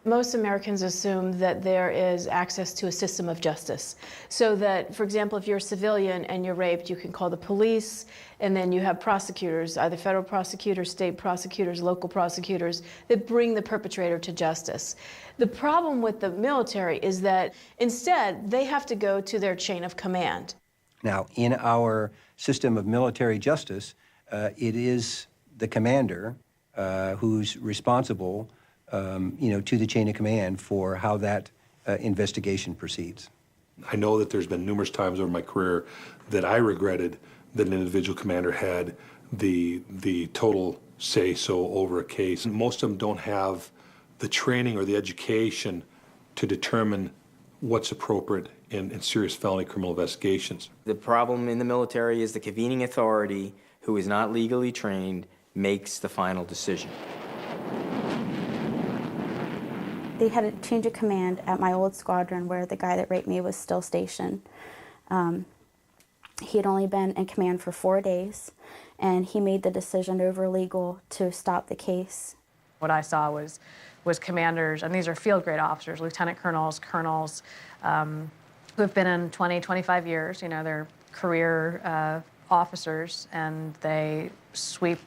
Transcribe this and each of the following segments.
Most Americans assume that there is access to a system of justice. So that, for example, if you're a civilian and you're raped, you can call the police, and then you have prosecutors, either federal prosecutors, state prosecutors, local prosecutors, that bring the perpetrator to justice. The problem with the military is that instead they have to go to their chain of command. Now, in our system of military justice, it is the commander who's responsible to the chain of command for how that investigation proceeds. I know that there's been numerous times over my career that I regretted that an individual commander had the total say-so over a case. And most of them don't have the training or the education to determine what's appropriate in serious felony criminal investigations. The problem in the military is the convening authority, who is not legally trained, makes the final decision. They had a change of command at my old squadron where the guy that raped me was still stationed. He had only been in command for 4 days, and he made the decision over legal to stop the case. What I saw was commanders, and these are field-grade officers, lieutenant colonels, colonels, who have been in 20, 25 years. You know, they're career officers, and they sweep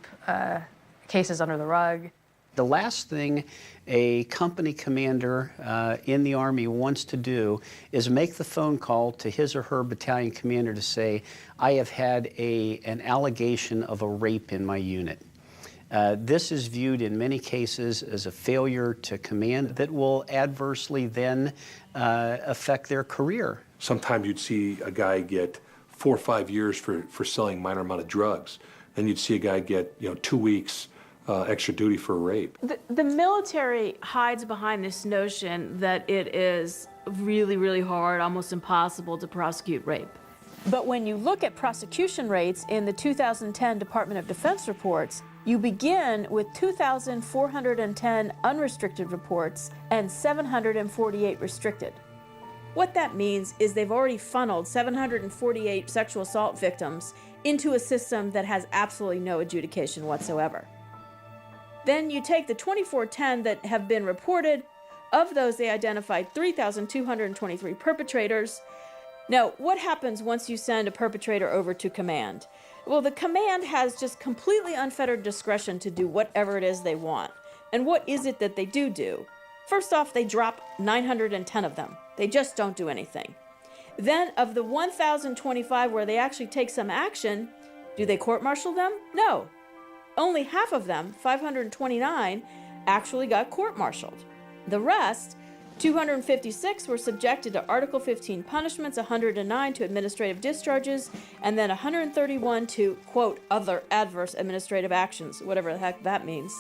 cases under the rug. The last thing a company commander in the Army wants to do is make the phone call to his or her battalion commander to say, I have had an allegation of a rape in my unit. This is viewed in many cases as a failure to command that will adversely then affect their career. Sometimes you'd see a guy get 4 or 5 years for selling minor amount of drugs. Then you'd see a guy get 2 weeks extra duty for a rape. The military hides behind this notion that it is really, really hard, almost impossible to prosecute rape. But when you look at prosecution rates in the 2010 Department of Defense reports, you begin with 2,410 unrestricted reports and 748 restricted. What that means is they've already funneled 748 sexual assault victims into a system that has absolutely no adjudication whatsoever. Then you take the 2,410 that have been reported. Of those, they identified 3,223 perpetrators. Now, what happens once you send a perpetrator over to command? Well, the command has just completely unfettered discretion to do whatever it is they want. And what is it that they do? First off, they drop 910 of them. They just don't do anything. Then, of the 1,025 where they actually take some action, do they court-martial them? No. Only half of them, 529, actually got court-martialed. The rest, 256, were subjected to Article 15 punishments, 109 to administrative discharges, and then 131 to, quote, other adverse administrative actions, whatever the heck that means.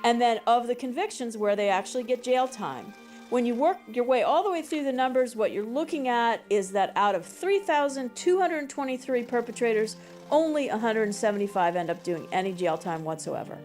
And then of the convictions where they actually get jail time. When you work your way all the way through the numbers, what you're looking at is that out of 3,223 perpetrators, only 175 end up doing any jail time whatsoever.